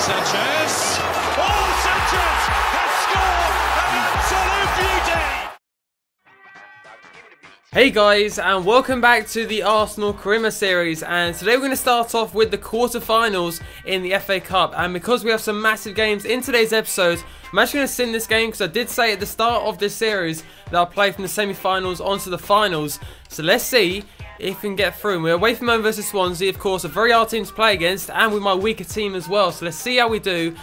Sanchez. Oh, Sanchez has scored an absolute beauty. Hey guys, and welcome back to the Arsenal Career series, and today we're going to start off with the quarterfinals in the FA Cup. And because we have some massive games in today's episode, I'm actually going to sim this game because I did say at the start of this series that I'll play from the semi-finals onto the finals. So let's see if we can get through. We're away from home versus Swansea, of course, a very hard team to play against, and with my weaker team as well. So let's see how we do,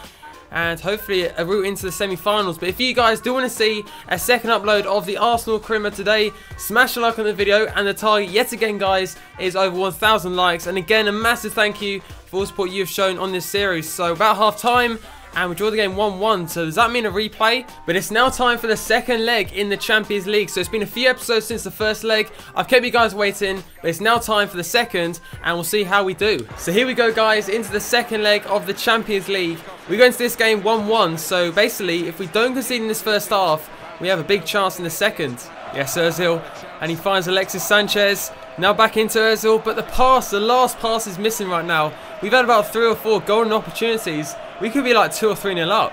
and hopefully a route into the semi-finals. But if you guys do want to see a second upload of the Arsenal Career today, smash a like on the video, and the target yet again, guys, is over 1,000 likes. And again, a massive thank you for all the support you've shown on this series. So about half time, and we draw the game 1-1, so does that mean a replay? But it's now time for the second leg in the Champions League. So it's been a few episodes since the first leg. I've kept you guys waiting, but it's now time for the second, and we'll see how we do. So here we go, guys, into the second leg of the Champions League. We go into this game 1-1, so basically, if we don't concede in this first half, we have a big chance in the second. Yes, Ozil, and he finds Alexis Sanchez. Now back into Ozil, but the last pass is missing right now. We've had about 3 or 4 golden opportunities. We could be like 2 or 3-0 up.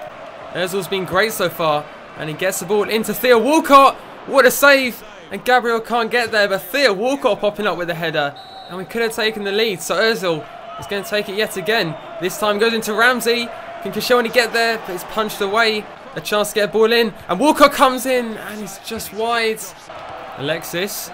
Ozil's been great so far, and he gets the ball into Theo Walcott. What a save! And Gabriel can't get there, but Theo Walcott popping up with a header, and we could have taken the lead. So Ozil is going to take it yet again. This time goes into Ramsey. Can Koscielny get there? But it's punched away. A chance to get a ball in, and Walcott comes in, and he's just wide. Alexis,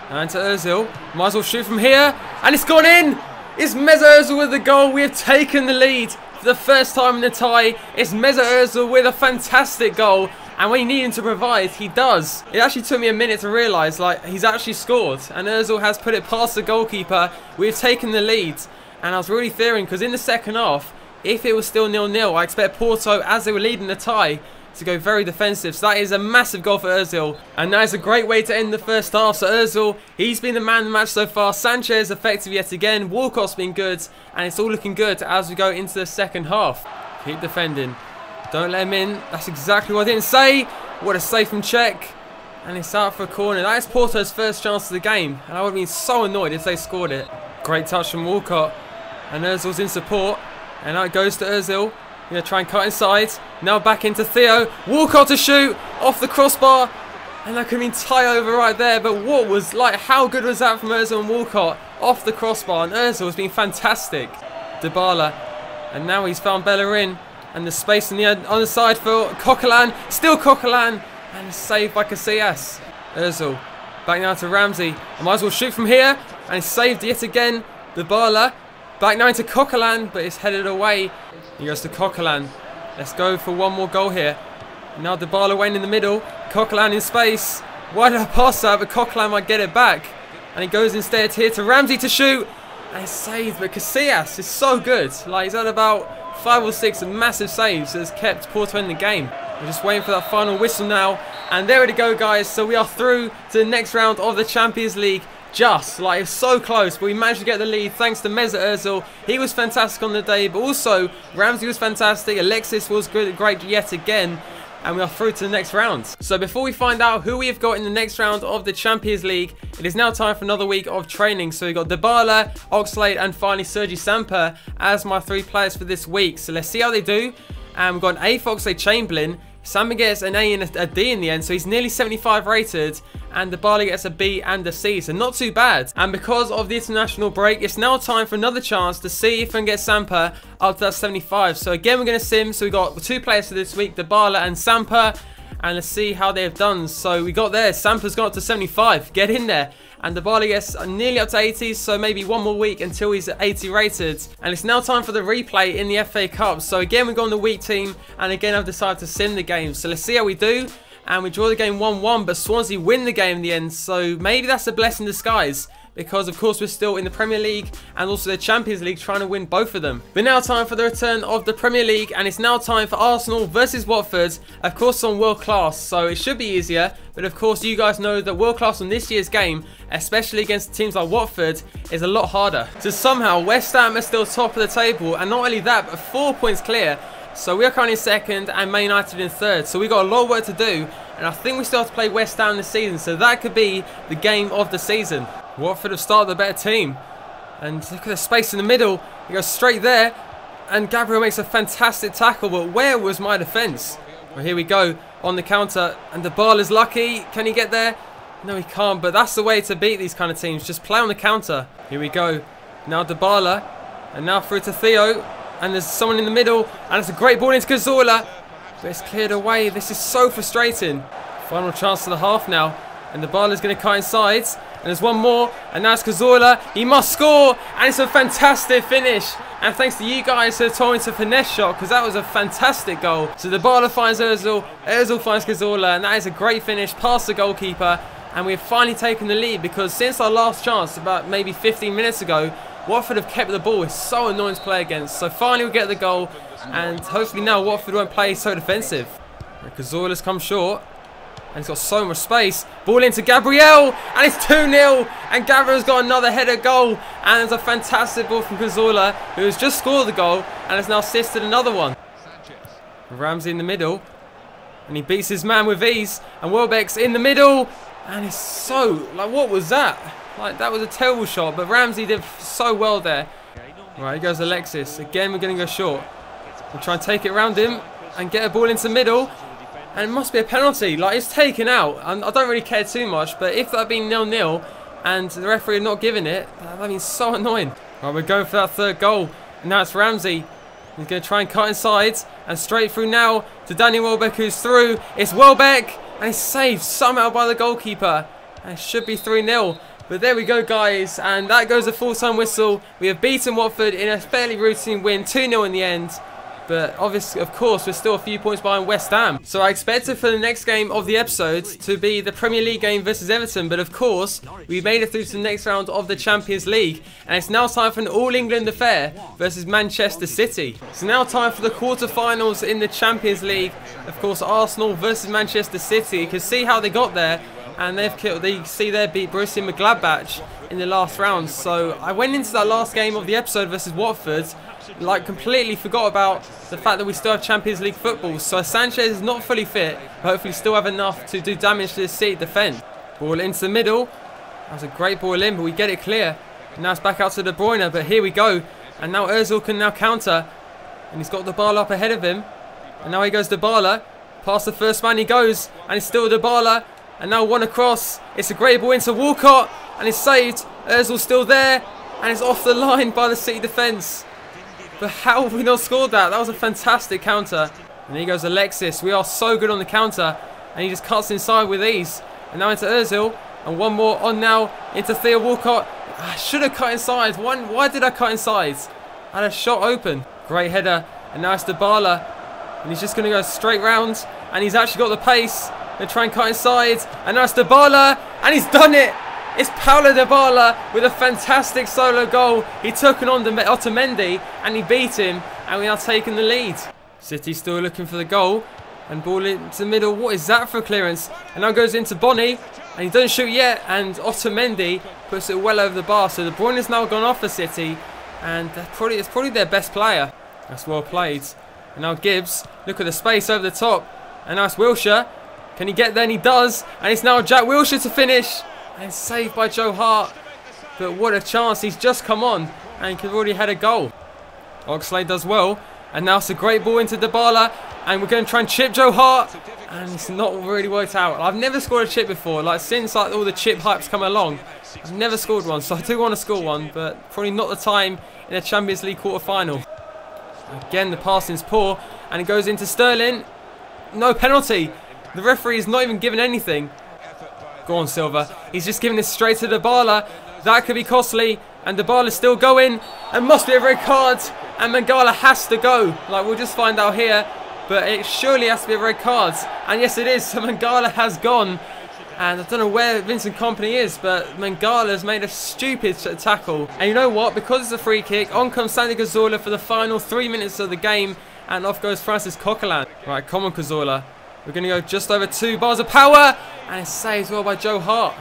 and to Ozil. Might as well shoot from here, and it's gone in. It's Mesut Ozil with the goal. We have taken the lead for the first time in the tie. It's Mesut Ozil with a fantastic goal, and when you need him to provide, he does. It actually took me a minute to realise, like, he's actually scored, and Ozil has put it past the goalkeeper. We've taken the lead, and I was really fearing, because in the second half, if it was still 0-0, I expect Porto, as they were leading the tie, to go very defensive. So that is a massive goal for Ozil, and that is a great way to end the first half. So Ozil, he's been the man of the match so far. Sanchez effective yet again. Walcott's been good, and it's all looking good as we go into the second half. Keep defending. Don't let him in. That's exactly what I didn't say. What a save from Czech. And it's out for a corner. That is Porto's first chance of the game, and I would have been so annoyed if they scored it. Great touch from Walcott, and Ozil's in support. And now it goes to Ozil. Going to try and cut inside. Now back into Theo. Walcott to shoot. Off the crossbar. And that could have been tie over right there. But what was, like, how good was that from Ozil and Walcott? Off the crossbar. And Ozil has been fantastic. Dybala. And now he's found Bellerin. And the space on the other side for Coquelin. Still Coquelin. And it's saved by Casillas. Ozil. Back now to Ramsey. I might as well shoot from here. And it's saved yet again. Dybala. Back now into Coquelin, but it's headed away. He goes to Coquelin. Let's go for one more goal here. Now Dybala went in the middle. Coquelin in space. Why did I pass that? But Coquelin might get it back. And he goes instead here to Ramsey to shoot. And it's saved, but Casillas is so good. Like, he's had about 5 or 6 massive saves that has kept Porto in the game. We're just waiting for that final whistle now. And there we go, guys. So we are through to the next round of the Champions League. Just, like, it's so close, but we managed to get the lead thanks to Mesut Ozil. He was fantastic on the day, but also Ramsey was fantastic. Alexis was good, great yet again, and we are through to the next round. So before we find out who we have got in the next round of the Champions League, it is now time for another week of training. So we've got Dybala, Oxlade, and finally Sergi Samper as my 3 players for this week. So let's see how they do. And we've got an A for Oxlade-Chamberlain. Samper gets an A and a D in the end, so he's nearly 75 rated, and Dybala gets a B and a C, so not too bad. And because of the international break, it's now time for another chance to see if we can get Samper up to that 75. So again, we're going to sim, so we've got 2 players for this week, Dybala and Samper, and let's see how they have done. So we got there, Samper's gone up to 75, get in there. And Dybala gets nearly up to 80, so maybe one more week until he's 80 rated. And it's now time for the replay in the FA Cup. So again, we've gone the weak team, and again, I've decided to sim the game. So let's see how we do. And we draw the game 1-1, but Swansea win the game in the end. So maybe that's a blessing in disguise, because of course we're still in the Premier League and also the Champions League, trying to win both of them. But now time for the return of the Premier League, and it's now time for Arsenal versus Watford. Of course on world class, so it should be easier, but of course you guys know that world class on this year's game, especially against teams like Watford, is a lot harder. So somehow West Ham are still top of the table, and not only that, but 4 points clear. So we are currently second and Man United in third. So we've got a lot of work to do, and I think we still have to play West Ham this season, so that could be the game of the season. Watford have started a better team. And look at the space in the middle. He goes straight there. and Gabriel makes a fantastic tackle, but where was my defence? Well, here we go on the counter, and Dybala's lucky. Can he get there? No, he can't, but that's the way to beat these kind of teams. Just play on the counter. Here we go. Now Dybala, and now through to Theo, and there's someone in the middle, and it's a great ball into Cazorla, but it's cleared away. This is so frustrating. Final chance of the half now, and Dybala's going to cut inside, and there's one more, and now it's Cazorla. He must score, and it's a fantastic finish. And thanks to you guys who told me to finesse shot, because that was a fantastic goal. So Dybala finds Ozil, Ozil finds Cazorla, and that is a great finish past the goalkeeper. And we've finally taken the lead, because since our last chance, about maybe 15 minutes ago, Watford have kept the ball. It's so annoying to play against. So finally we get the goal, and hopefully now Watford won't play so defensive. Cazorla's come short, and he's got so much space. Ball into Gabriel, and it's 2-0. And Gabriel's got another header goal. And there's a fantastic ball from Cazorla, who has just scored the goal and has now assisted another one. Sanchez. Ramsey in the middle, and he beats his man with ease. And Welbeck's in the middle, and it's so, like, what was that? Like, that was a terrible shot, but Ramsey did so well there. Right, here goes Alexis. Again, we're going to go short. We'll try and take it around him and get a ball into the middle. And it must be a penalty. Like, it's taken out. And I don't really care too much, but if that had been 0-0 and the referee had not given it, that would be so annoying. Right, we're going for that third goal. And now it's Ramsey. He's going to try and cut inside. And straight through now to Daniel Welbeck, who's through. It's Welbeck. And he's saved somehow by the goalkeeper. And it should be 3-0. But there we go, guys. And that goes a full-time whistle. We have beaten Watford in a fairly routine win. 2-0 in the end. But obviously, of course, we're still a few points behind West Ham. So I expected for the next game of the episode to be the Premier League game versus Everton. But of course, we made it through to the next round of the Champions League. And it's now time for an All-England affair versus Manchester City. It's now time for the quarterfinals in the Champions League. Of course, Arsenal versus Manchester City. You can see how they got there. And they see they beat Borussia Mönchengladbach in the last round. So I went into that last game of the episode versus Watford, like, completely forgot about the fact that we still have Champions League football. So Sanchez is not fully fit, but hopefully still have enough to do damage to the City defence. Ball into the middle. That was a great ball in, but we get it clear. And now it's back out to De Bruyne, but here we go. And now Ozil can now counter. And he's got Dybala up ahead of him. And now he goes Dybala. Past the first man he goes, and it's still Dybala. And now one across. It's a great ball into Walcott, and it's saved. Ozil's still there, and it's off the line by the City defence. But how have we not scored that? That was a fantastic counter. And here goes Alexis. We are so good on the counter. And he just cuts inside with ease. And now into Ozil. And one more on now into Theo Walcott. I should have cut inside. Why did I cut inside? I had a shot open. Great header. And now it's Dybala. And he's just going to go straight round. And he's actually got the pace. Going to try and cut inside. And now it's Dybala. And he's done it. It's Paulo Dybala with a fantastic solo goal. He took on Otamendi and he beat him, and we are taking the lead. City still looking for the goal, and ball into the middle. What is that for a clearance? And now goes into Bonnie, and he doesn't shoot yet, and Otamendi puts it well over the bar. So De Bruyne has now gone off for City, and it's probably their best player. That's well played. And now Gibbs, look at the space over the top, and now it's Wilshere. Can he get there? And he does, and it's now Jack Wilshere to finish. And saved by Joe Hart. But what a chance. He's just come on and could already had a goal. Oxlade does well. And now it's a great ball into Dybala. And we're going to try and chip Joe Hart. And it's not really worked out. I've never scored a chip before. Like, since like all the chip hypes come along, I've never scored one. So I do want to score one, but probably not the time in a Champions League quarter-final. Again, the passing's poor. And it goes into Sterling. No penalty. The referee is not even given anything. Go on, Silva. He's just giving it straight to Dybala. That could be costly. And Dybala's still going. And must be a red card. And Mangala has to go. Like, we'll just find out here. But it surely has to be a red card. And yes, it is. So Mangala has gone. And I don't know where Vincent Kompany is, but Mangala's made a stupid tackle. And you know what? Because it's a free kick, on comes Santi Cazorla for the final 3 minutes of the game. And off goes Francis Coquelin. Right, come on, Cazorla. We're going to go just over 2 bars of power. And it's saved well by Joe Hart.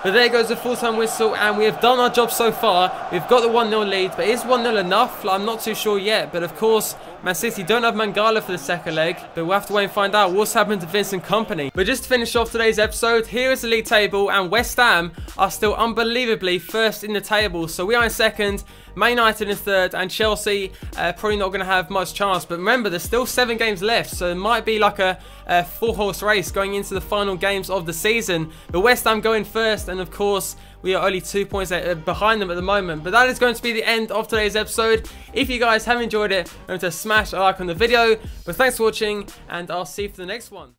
But there goes the full-time whistle, and we have done our job so far. We've got the 1-0 lead, but is 1-0 enough? I'm not too sure yet, but of course, Man City don't have Mangala for the second leg, but we'll have to wait and find out what's happened to Vincent Kompany. But just to finish off today's episode, here is the league table, and West Ham are still unbelievably first in the table. So we are in second, Man United in third, and Chelsea probably not going to have much chance. But remember, there's still 7 games left, so it might be like a 4-horse race going into the final games of the season. But West Ham going first, and of course, we are only 2 points behind them at the moment. But that is going to be the end of today's episode. If you guys have enjoyed it, remember to smash a like on the video. But thanks for watching, and I'll see you for the next one.